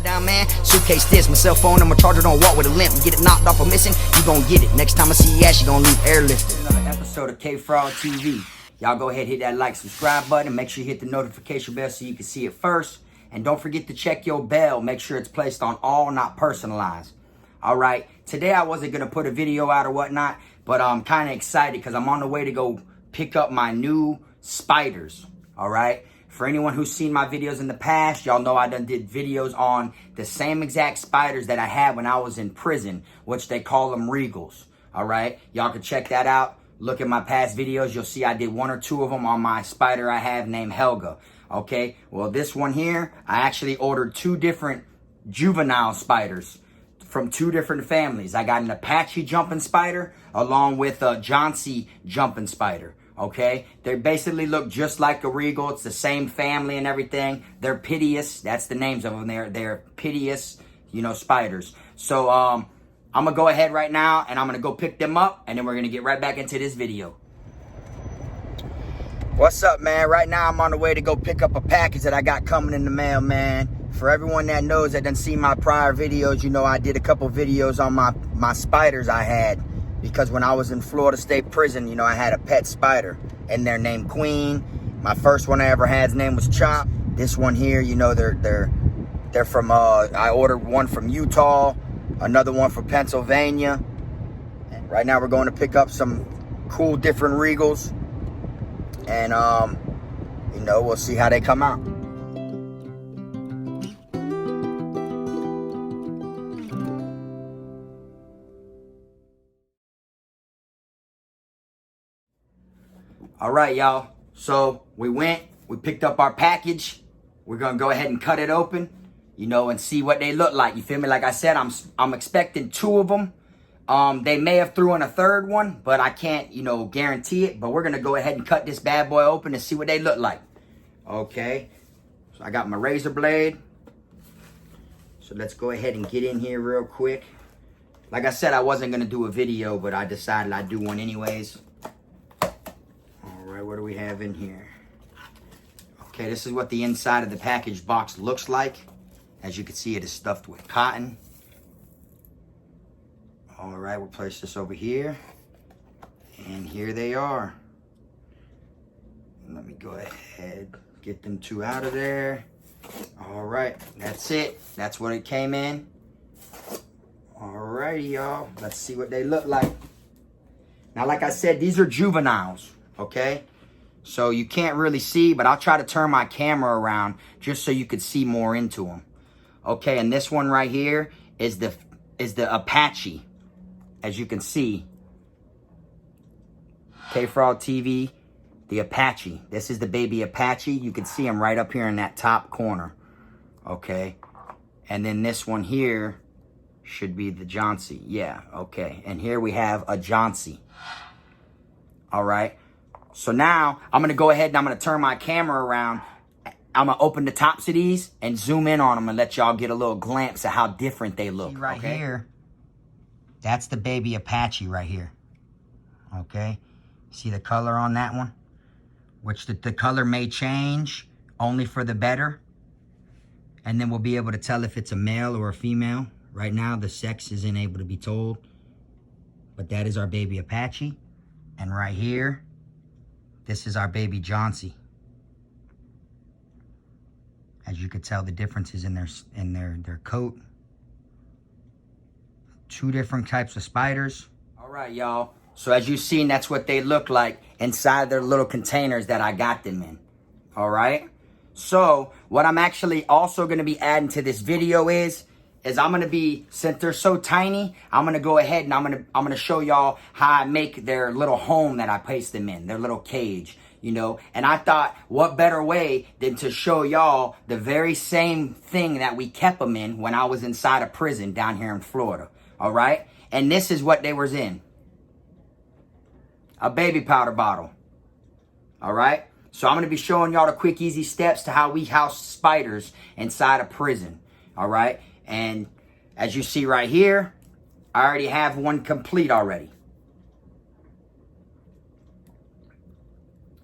Hold down, man. Suitcase this, my cell phone and my charger don't walk with a limp. You get it knocked off or missing, you gon' get it. Next time I see your ass, you gon' leave airlifted. Another episode of Kfrogtv. Y'all go ahead, hit that like, subscribe button, and make sure you hit the notification bell so you can see it first. And don't forget to check your bell. Make sure it's placed on all, not personalized. All right. Today I wasn't going to put a video out or whatnot, but I'm kind of excited because I'm on the way to go pick up my new spiders. All right. For anyone who's seen my videos in the past, y'all know I done did videos on the same exact spiders that I had when I was in prison, which they call them regals. All right. Y'all can check that out. Look at my past videos. You'll see I did one or two of them on my spider I have named Helga. Okay. Well, this one here, I actually ordered two different juvenile spiders from two different families. I got an Apache jumping spider along with a Johnsey jumping spider. Okay, they basically look just like a regal. It's the same family and everything. They're piteous. That's the names of them. They're piteous, you know, spiders. So I'm gonna go ahead right now and I'm gonna go pick them up, and then we're gonna get right back into this video. What's up, man? Right now I'm on the way to go pick up a package that I got coming in the mail, man. For everyone that knows that done seen my prior videos, you know I did a couple videos on my spiders I had. Because when I was in Florida State Prison, you know, I had a pet spider and they're named Queen. My first one I ever had's name was Chop. This one here, you know, they're from I ordered one from Utah, another one from Pennsylvania. And right now we're going to pick up some cool different regals. And you know, we'll see how they come out. All right, y'all. So we picked up our package. We're going to go ahead and cut it open, you know, and see what they look like. You feel me? Like I said, I'm expecting two of them. They may have threw in a third one, but I can't, you know, guarantee it. But we're going to go ahead and cut this bad boy open and see what they look like. Okay. So I got my razor blade. So let's go ahead and get in here real quick. Like I said, I wasn't going to do a video, but I decided I'd do one anyways. What do we have in here? Okay, this is what the inside of the package box looks like. As you can see, it is stuffed with cotton. All right, we'll place this over here. And here they are. Let me go ahead, get them two out of there. All right, that's it. That's what it came in. All righty, y'all. Let's see what they look like. Now, like I said, these are juveniles, okay? So you can't really see, but I'll try to turn my camera around just so you could see more into them. Okay, and this one right here is the Apache, as you can see. Kfrogtv, the Apache. This is the baby Apache. You can see him right up here in that top corner. Okay, and then this one here should be the Johnsey. Yeah, okay. And here we have a Johnsey. All right. So now I'm going to go ahead and I'm going to turn my camera around. I'm going to open the tops of these and zoom in on them and let y'all get a little glimpse of how different they look. Right okay? Here, that's the baby Apache right here. Okay. See the color on that one? Which the color may change only for the better. And then we'll be able to tell if it's a male or a female. Right now, the sex isn't able to be told. But that is our baby Apache. And right here, this is our baby Johnsey. As you can tell, the differences in their coat. Two different types of spiders. All right, y'all. So as you've seen, that's what they look like inside their little containers that I got them in. All right. So what I'm actually also going to be adding to this video is I'm going to be, since they're so tiny, I'm going to go ahead and I'm going to show y'all how I make their little home that I place them in, their little cage, you know. And I thought, what better way than to show y'all the very same thing that we kept them in when I was inside a prison down here in Florida. All right. And this is what they was in. A baby powder bottle. All right. So I'm going to be showing y'all the quick, easy steps to how we house spiders inside a prison. All right. And as you see right here, I already have one complete already.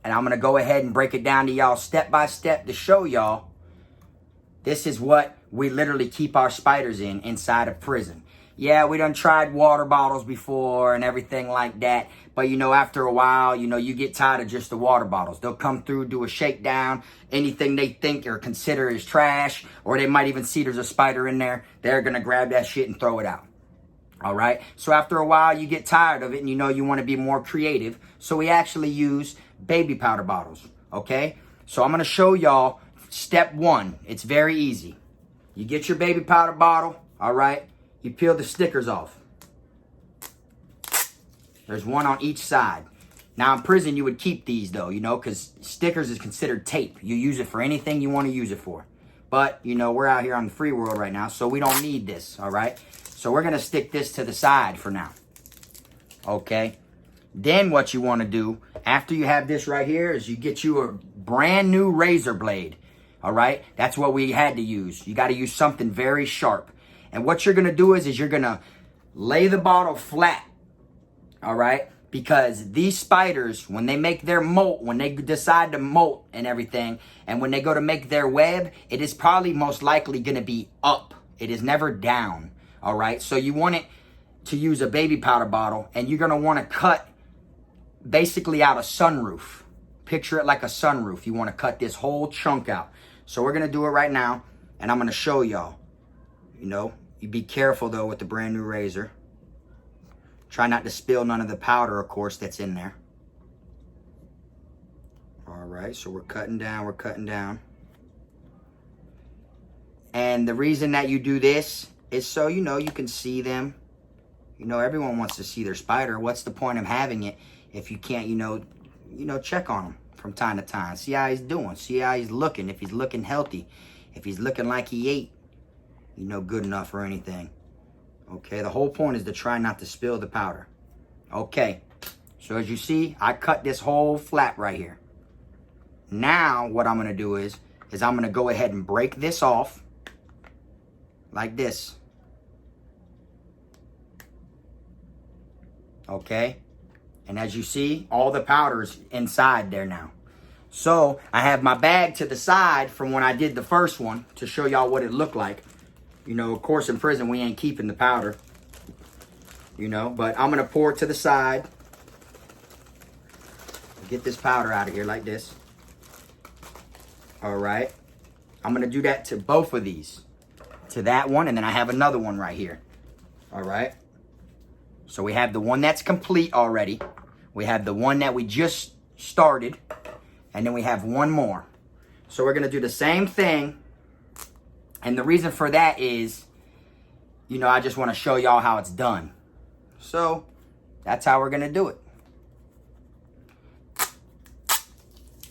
And I'm going to go ahead and break it down to y'all step by step to show y'all This is what we literally keep our spiders in inside of prison. Yeah, we done tried water bottles before and everything like that. But, you know, after a while, you know, you get tired of just the water bottles. They'll come through, do a shakedown. Anything they think or consider is trash, or they might even see there's a spider in there, they're going to grab that shit and throw it out. All right? So after a while, you get tired of it and you know you want to be more creative. So we actually use baby powder bottles. Okay? So I'm going to show y'all step one. It's very easy. You get your baby powder bottle. All right? You peel the stickers off. There's one on each side. Now in prison, you would keep these though, you know, because stickers is considered tape. You use it for anything you want to use it for. But, you know, we're out here on the free world right now, so we don't need this, all right? So we're going to stick this to the side for now. Okay? Then what you want to do, after you have this right here, is you get you a brand new razor blade, all right? That's what we had to use. You got to use something very sharp. And what you're going to do is you're going to lay the bottle flat, all right? Because these spiders, when they make their molt, when they decide to molt and everything, and when they go to make their web, it is probably most likely going to be up. It is never down, all right? So you want it to use a baby powder bottle, and you're going to want to cut basically out a sunroof. Picture it like a sunroof. You want to cut this whole chunk out. So we're going to do it right now, and I'm going to show y'all. You know, you be careful though with the brand new razor. Try not to spill none of the powder, of course, that's in there. All right, so we're cutting down. And the reason that you do this is so, you know, you can see them. You know, everyone wants to see their spider. What's the point of having it if you can't, you know, check on him from time to time. See how he's doing. See how he's looking. If he's looking healthy. If he's looking like he ate. You know, good enough or anything. Okay, the whole point is to try not to spill the powder. Okay, so as you see, I cut this whole flap right here. Now, what I'm going to do is I'm going to go ahead and break this off. Like this. Okay, and as you see, all the powder's inside there now. So, I have my bag to the side from when I did the first one to show y'all what it looked like. You know, of course, in prison, we ain't keeping the powder. You know, but I'm going to pour it to the side. Get this powder out of here like this. All right. I'm going to do that to both of these. To that one, and then I have another one right here. All right. So we have the one that's complete already. We have the one that we just started. And then we have one more. So we're going to do the same thing. And the reason for that is, you know, I just want to show y'all how it's done. So, that's how we're going to do it.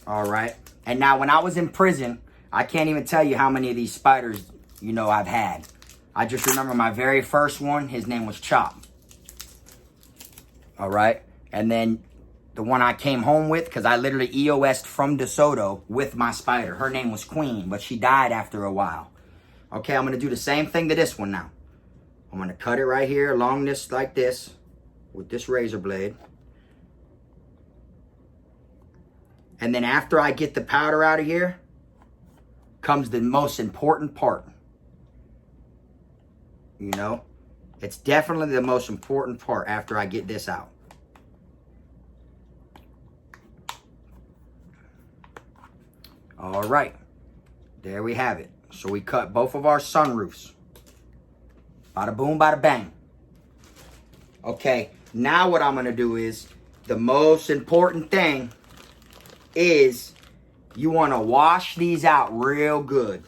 All right. And now, when I was in prison, I can't even tell you how many of these spiders, you know, I've had. I just remember my very first one, his name was Chop. All right. And then the one I came home with, because I literally EOS'd from DeSoto with my spider. Her name was Queen, but she died after a while. Okay, I'm going to do the same thing to this one now. I'm going to cut it right here along this, like this, with this razor blade. And then after I get the powder out of here, comes the most important part. You know, it's definitely the most important part after I get this out. All right, there we have it. So we cut both of our sunroofs. Bada boom, bada bang. Okay, now what I'm going to do is, the most important thing is you want to wash these out real good.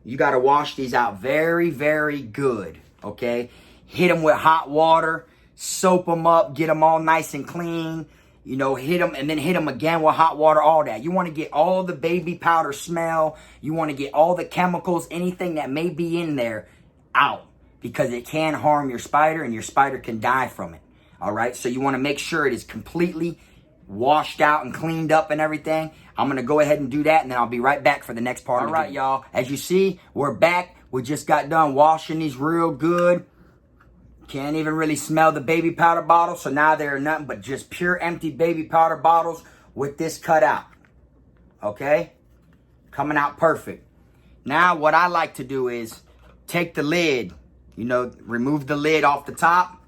You got to wash these out very, very good, okay? Hit them with hot water, soap them up, get them all nice and clean. You know, hit them and then hit them again with hot water, all that. You want to get all the baby powder smell. You want to get all the chemicals, anything that may be in there out. Because it can harm your spider and your spider can die from it. All right? So you want to make sure it is completely washed out and cleaned up and everything. I'm going to go ahead and do that and then I'll be right back for the next part. All right, y'all. As you see, we're back. We just got done washing these real good. Can't even really smell the baby powder bottle. So now they're nothing but just pure empty baby powder bottles with this cut out. Okay? Coming out perfect. Now what I like to do is take the lid, remove the lid off the top.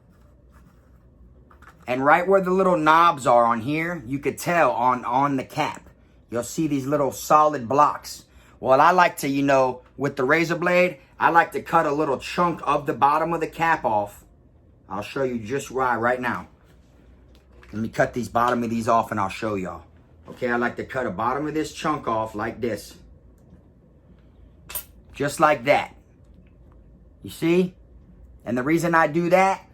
And right where the little knobs are on here, you could tell on the cap. You'll see these little solid blocks. Well, I like to, with the razor blade, I like to cut a little chunk of the bottom of the cap off. I'll show you just right now. Let me cut these bottom of these off and I'll show y'all. Okay, I like to cut a bottom of this chunk off like this. Just like that. You see? And the reason I do that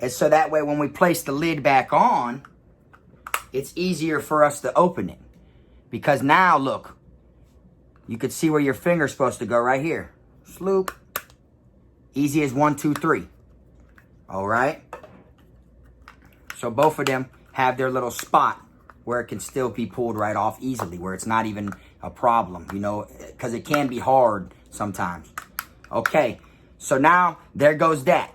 is so that way when we place the lid back on, it's easier for us to open it. Because now, look, you could see where your finger's supposed to go right here. Sloop. Easy as 1, 2, 3. All right? So both of them have their little spot where it can still be pulled right off easily, where it's not even a problem, because it can be hard sometimes. Okay, so now there goes that.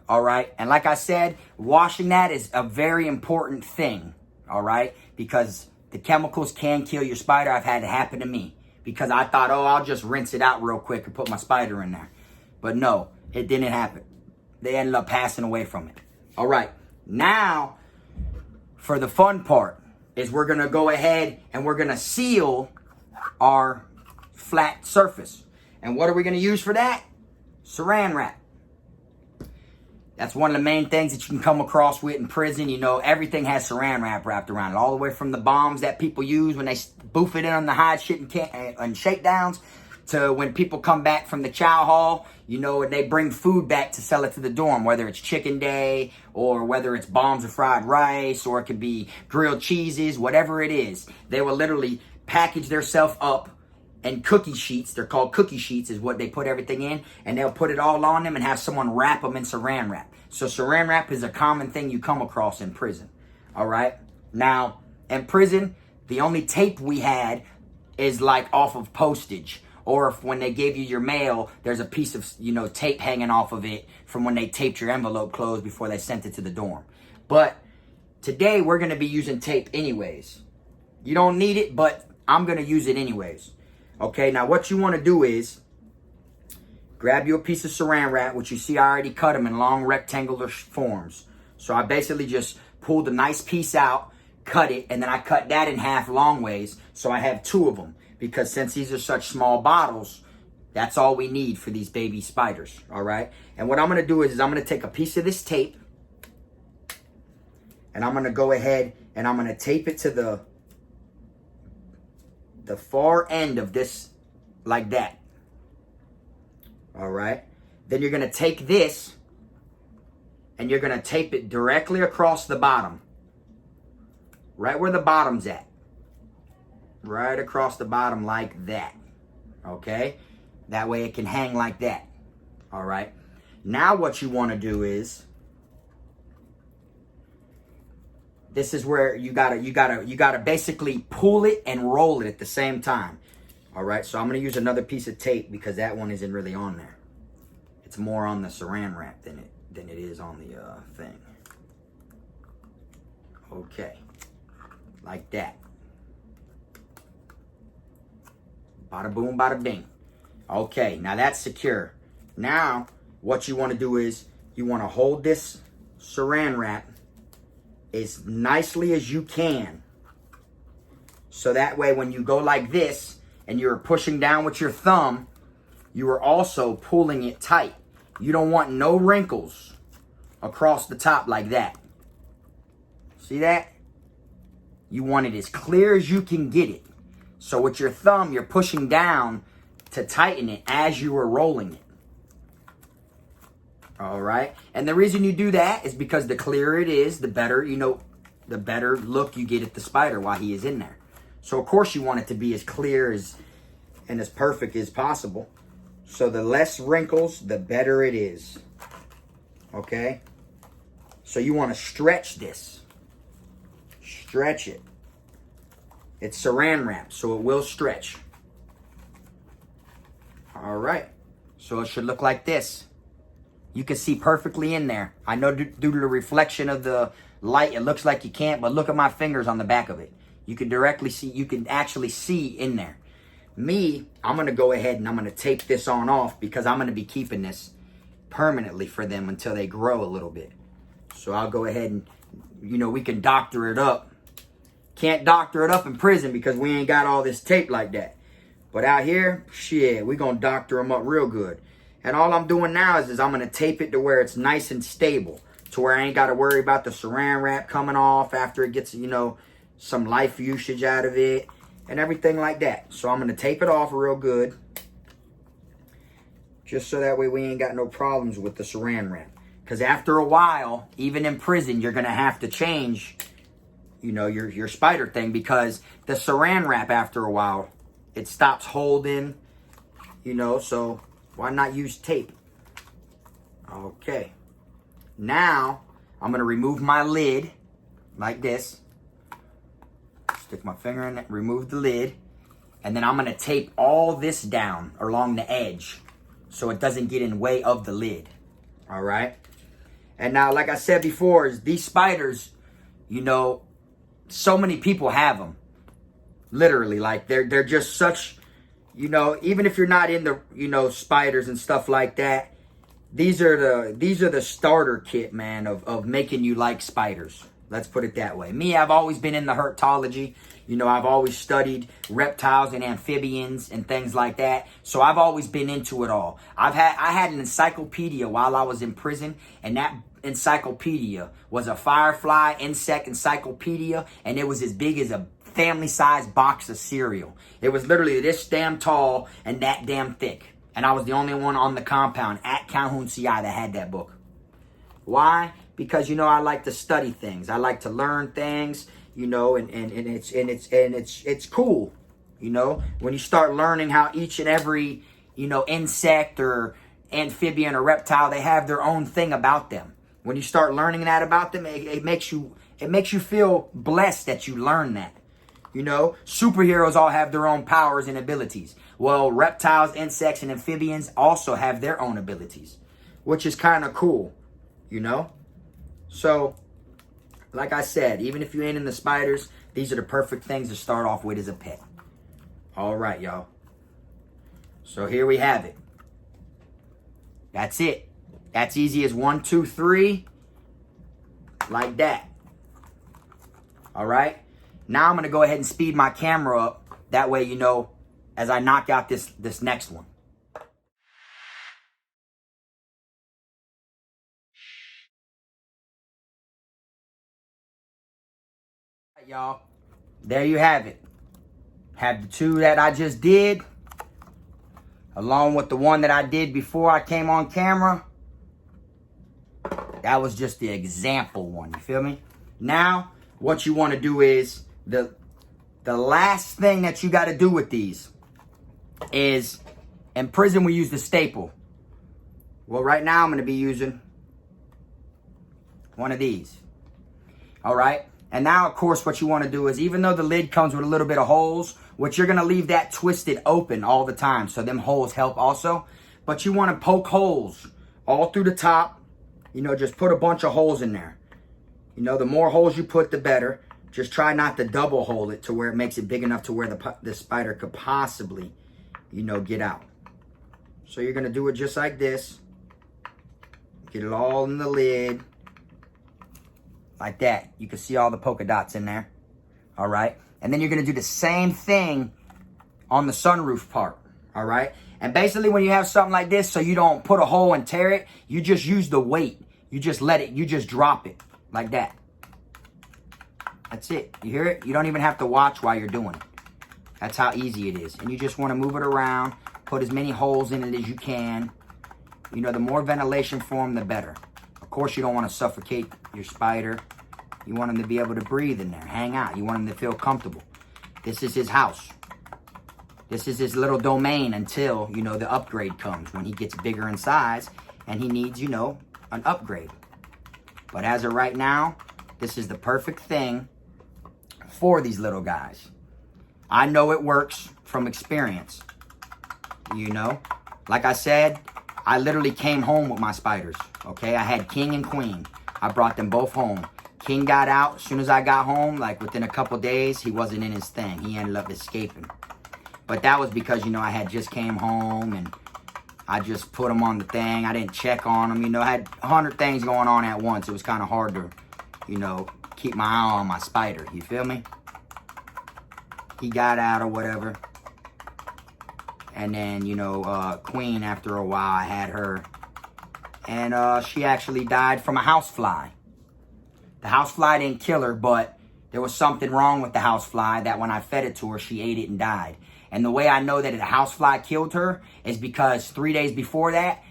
All right, and like I said, washing that is a very important thing, all right, because the chemicals can kill your spider. I've had it happen to me because I thought, oh, I'll just rinse it out real quick and put my spider in there. But no, it didn't happen. They ended up passing away from it. All right, now for the fun part is we're going to go ahead and we're going to seal our flat surface. And what are we going to use for that? Saran wrap. That's one of the main things that you can come across with in prison. Everything has saran wrap wrapped around it. All the way from the bombs that people use when they boof it in on the hide shit and shakedowns to when people come back from the chow hall, and they bring food back to sell it to the dorm, whether it's chicken day or whether it's bombs of fried rice or it could be grilled cheeses, whatever it is. They will literally package theirself up and cookie sheets. They're called cookie sheets is what they put everything in, and they'll put it all on them and have someone wrap them in saran wrap. So saran wrap is a common thing you come across in prison. All right. Now in prison, the only tape we had is like off of postage, or if when they gave you your mail, there's a piece of tape hanging off of it from when they taped your envelope closed before they sent it to the dorm. But today we're going to be using tape anyways. You don't need it, but I'm going to use it anyways. Okay, now what you want to do is grab you a piece of saran wrap, which you see I already cut them in long rectangular forms. So I basically just pulled a nice piece out, cut it, and then I cut that in half long ways. So I have 2 of them because since these are such small bottles, that's all we need for these baby spiders, all right? And what I'm going to do is I'm going to take a piece of this tape and I'm going to go ahead and I'm going to tape it to the far end of this like that. All right. Then you're going to take this and you're going to tape it directly across the bottom. Right where the bottom's at. Right across the bottom like that. Okay. That way it can hang like that. All right. Now what you want to do is, this is where you gotta basically pull it and roll it at the same time. All right, so I'm gonna use another piece of tape because that one isn't really on there. It's more on the saran wrap than it is on the thing. Okay, like that. Bada boom, bada bing. Okay, now that's secure. Now what you want to do is you want to hold this saran wrap as nicely as you can. So that way when you go like this and you're pushing down with your thumb, you are also pulling it tight. You don't want no wrinkles across the top like that. See that? You want it as clear as you can get it. So with your thumb, you're pushing down to tighten it as you are rolling it. All right. And the reason you do that is because the clearer it is, the better, the better look you get at the spider while he is in there. So of course you want it to be as clear and as perfect as possible. So the less wrinkles, the better it is. Okay. So you want to stretch this. Stretch it. It's saran wrap, so it will stretch. All right. So it should look like this. You can see perfectly in there. I know due to the reflection of the light, it looks like you can't, but look at my fingers on the back of it. You can directly see, you can actually see in there. Me, I'm going to go ahead and I'm going to tape this on off because I'm going to be keeping this permanently for them until they grow a little bit. So I'll go ahead and, you know, we can doctor it up. Can't doctor it up in prison because we ain't got all this tape like that. But out here, shit, we going to doctor them up real good. And all I'm doing now is I'm going to tape it to where it's nice and stable. To where I ain't got to worry about the saran wrap coming off after it gets, you know, some life usage out of it. And everything like that. So I'm going to tape it off real good. Just so that way we ain't got no problems with the saran wrap. Because after a while, even in prison, you're going to have to change, you know, your spider thing. Because the saran wrap, after a while, it stops holding, you know. So why not use tape? Okay. Now, I'm going to remove my lid like this. Stick my finger in it, remove the lid. And then I'm going to tape all this down along the edge so it doesn't get in the way of the lid. All right. And now, like I said before, is these spiders, you know, so many people have them. Literally, like they're just such, you know, even if you're not in the, you know, spiders and stuff like that, these are the starter kit, man, of making you like spiders. Let's put it that way. Me, I've always been in the herpetology. You know, I've always studied reptiles and amphibians and things like that. So I've always been into it all. I had an encyclopedia while I was in prison, and that encyclopedia was a firefly insect encyclopedia, and it was as big as a family-sized box of cereal. It was literally this damn tall and that damn thick. And I was the only one on the compound at Calhoun CI that had that book. Why? Because, you know, I like to study things. I like to learn things, you know, and it's cool, you know, when you start learning how each and every, you know, insect or amphibian or reptile, they have their own thing about them. When you start learning that about them, it makes you feel blessed that you learn that. You know, superheroes all have their own powers and abilities. Well, reptiles, insects, and amphibians also have their own abilities, which is kind of cool, you know. So, like I said, even if you ain't in the spiders, these are the perfect things to start off with as a pet. All right, y'all. So here we have it. That's it. That's easy as 1, 2, 3. Like that. All right. Now I'm going to go ahead and speed my camera up. That way, you know, as I knock out this next one. All right, y'all. There you have it. Have the 2 that I just did, along with the one that I did before I came on camera. That was just the example one. You feel me? Now, what you want to do is the last thing that you got to do with these is, in prison we use the staple. Well, right now I'm going to be using one of these. All right. And now, of course, what you want to do is, even though the lid comes with a little bit of holes, which you're going to leave that twisted open all the time, so them holes help also. But you want to poke holes all through the top. You know, just put a bunch of holes in there. You know, the more holes you put, the better. Just try not to double hole it to where it makes it big enough to where the spider could possibly, you know, get out. So you're going to do it just like this. Get it all in the lid. Like that. You can see all the polka dots in there. All right. And then you're going to do the same thing on the sunroof part. All right. And basically when you have something like this, so you don't put a hole and tear it, you just use the weight. You just let it, you just drop it like that. That's it. You hear it? You don't even have to watch while you're doing it. That's how easy it is. And you just want to move it around. Put as many holes in it as you can. You know, the more ventilation for them, the better. Of course, you don't want to suffocate your spider. You want him to be able to breathe in there, hang out. You want him to feel comfortable. This is his house. This is his little domain until, you know, the upgrade comes. When he gets bigger in size and he needs, you know, an upgrade. But as of right now, this is the perfect thing for these little guys. I know it works from experience. You know, like I said, I literally came home with my spiders. Okay, I had King and Queen. I brought them both home. King got out as soon as I got home. Like within a couple days, he wasn't in his thing. He ended up escaping. But that was because, you know, I had just came home and I just put them on the thing. I didn't check on them. You know, I had 100 things going on at once. It was kind of hard to, you know, keep my eye on my spider. You feel me? He got out or whatever. And then, you know, Queen, after a while, I had her. And she actually died from a housefly. The housefly didn't kill her, but there was something wrong with the housefly that when I fed it to her, she ate it and died. And the way I know that a housefly killed her is because 3 days before that,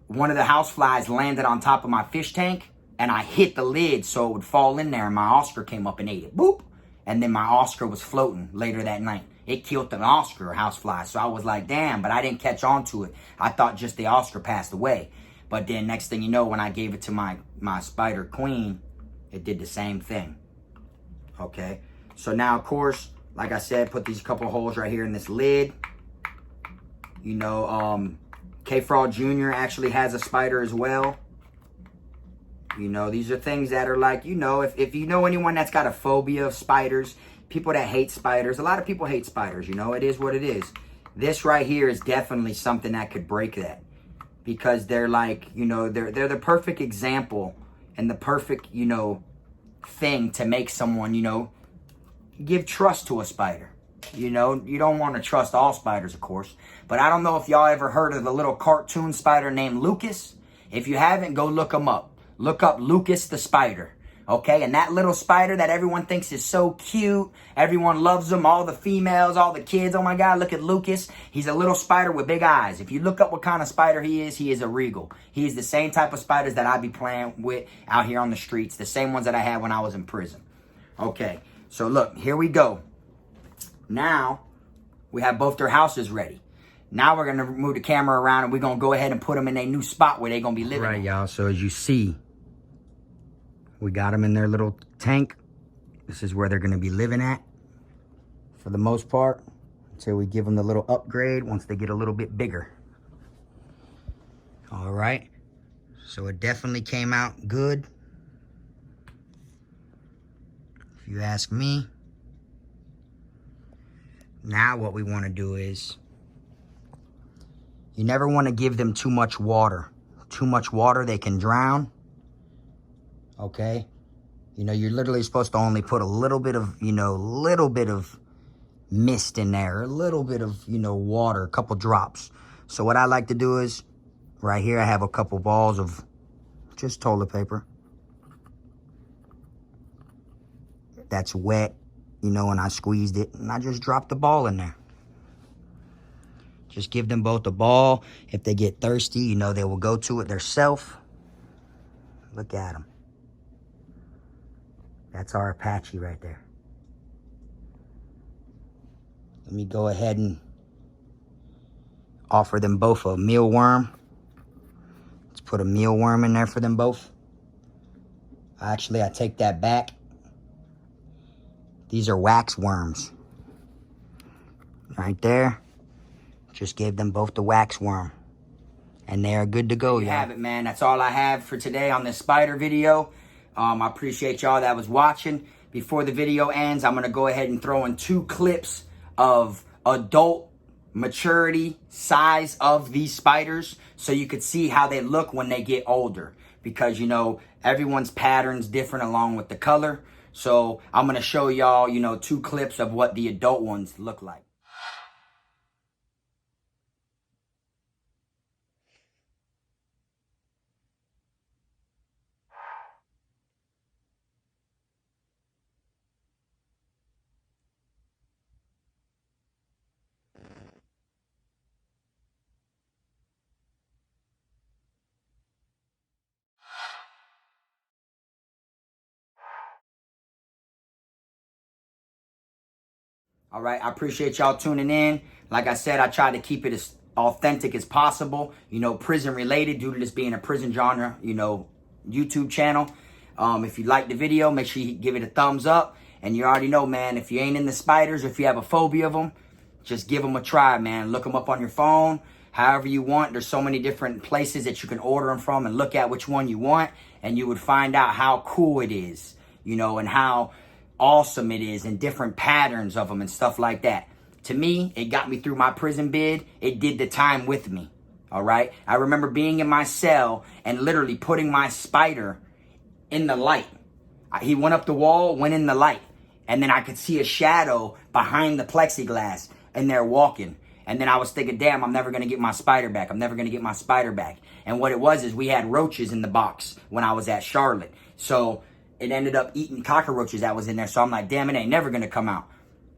one of the houseflies landed on top of my fish tank, and I hit the lid so it would fall in there, and my Oscar came up and ate it. Boop! And then my Oscar was floating later that night. It killed an Oscar, a housefly. So I was like, damn, but I didn't catch on to it. I thought just the Oscar passed away. But then next thing you know, when I gave it to my spider Queen, it did the same thing. Okay? So now, of course, like I said, put these couple holes right here in this lid. You know, KFROG Jr. actually has a spider as well. You know, these are things that are like, you know, if you know anyone that's got a phobia of spiders, people that hate spiders, a lot of people hate spiders, you know, it is what it is. This right here is definitely something that could break that. Because they're like, you know, they're the perfect example and the perfect, you know, thing to make someone, you know, give trust to a spider. You know, you don't want to trust all spiders, of course. But I don't know if y'all ever heard of the little cartoon spider named Lucas. If you haven't, go look him up. Look up Lucas the spider. Okay, and that little spider that everyone thinks is so cute. Everyone loves him, all the females, all the kids. Oh my God, look at Lucas. He's a little spider with big eyes. If you look up what kind of spider he is a regal. He is the same type of spiders that I be playing with out here on the streets. The same ones that I had when I was in prison. Okay, so look, here we go. Now, we have both their houses ready. Now we're going to move the camera around and we're going to go ahead and put them in a new spot where they're going to be living. Right, y'all, so as you see, we got them in their little tank. This is where they're going to be living at for the most part until we give them the little upgrade once they get a little bit bigger. All right. So it definitely came out good, if you ask me. Now what we want to do is, you never want to give them too much water. Too much water, they can drown. Okay, you know, you're literally supposed to only put a little bit of, you know, little bit of mist in there, a little bit of, you know, water, a couple drops. So what I like to do is, right here, I have a couple balls of just toilet paper. That's wet, you know, and I squeezed it, and I just dropped the ball in there. Just give them both a ball. If they get thirsty, you know, they will go to it themselves. Look at them. That's our Apache right there. Let me go ahead and offer them both a mealworm. Let's put a mealworm in there for them both. Actually, I take that back. These are wax worms. Right there. Just gave them both the wax worm. And they are good to go, y'all. You have it, man. That's all I have for today on this spider video. I appreciate y'all that was watching. Before the video ends, I'm going to go ahead and throw in 2 clips of adult maturity size of these spiders so you could see how they look when they get older. Because, you know, everyone's pattern's different along with the color. So I'm going to show y'all, you know, 2 clips of what the adult ones look like. All right, I appreciate y'all tuning in. Like I said, I try to keep it as authentic as possible, you know, prison related due to this being a prison genre, you know, YouTube channel. If you like the video, make sure you give it a thumbs up. And you already know, man, if you ain't in the spiders or if you have a phobia of them, just give them a try, man. Look them up on your phone, however you want. There's so many different places that you can order them from and look at which one you want. And you would find out how cool it is, you know, and how awesome it is and different patterns of them and stuff like that. To me, it got me through my prison bid. It did the time with me. All right. I remember being in my cell and literally putting my spider in the light. He went up the wall, went in the light. And then I could see a shadow behind the plexiglass and they're walking. And then I was thinking, damn, I'm never going to get my spider back. I'm never going to get my spider back. And what it was is we had roaches in the box when I was at Charlotte. So it ended up eating cockroaches that was in there. So I'm like, damn, it ain't never going to come out.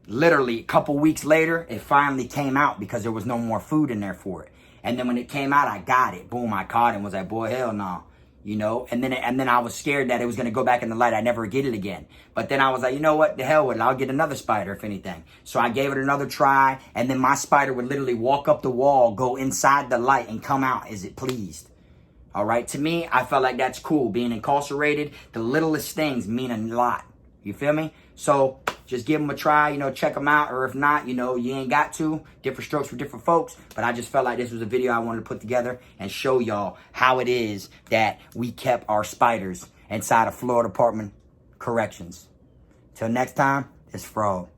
Literally a couple weeks later, it finally came out because there was no more food in there for it. And then when it came out, I got it. Boom, I caught it and was like, boy, hell no. You know, and then I was scared that it was going to go back in the light. I never get it again. But then I was like, you know what? The hell with it. I'll get another spider, if anything. So I gave it another try. And then my spider would literally walk up the wall, go inside the light, and come out as it pleased. All right. To me, I felt like that's cool. Being incarcerated, the littlest things mean a lot. You feel me? So just give them a try, you know, check them out. Or if not, you know, you ain't got to. Different strokes for different folks. But I just felt like this was a video I wanted to put together and show y'all how it is that we kept our spiders inside of Florida Department Corrections. Till next time, it's Frog.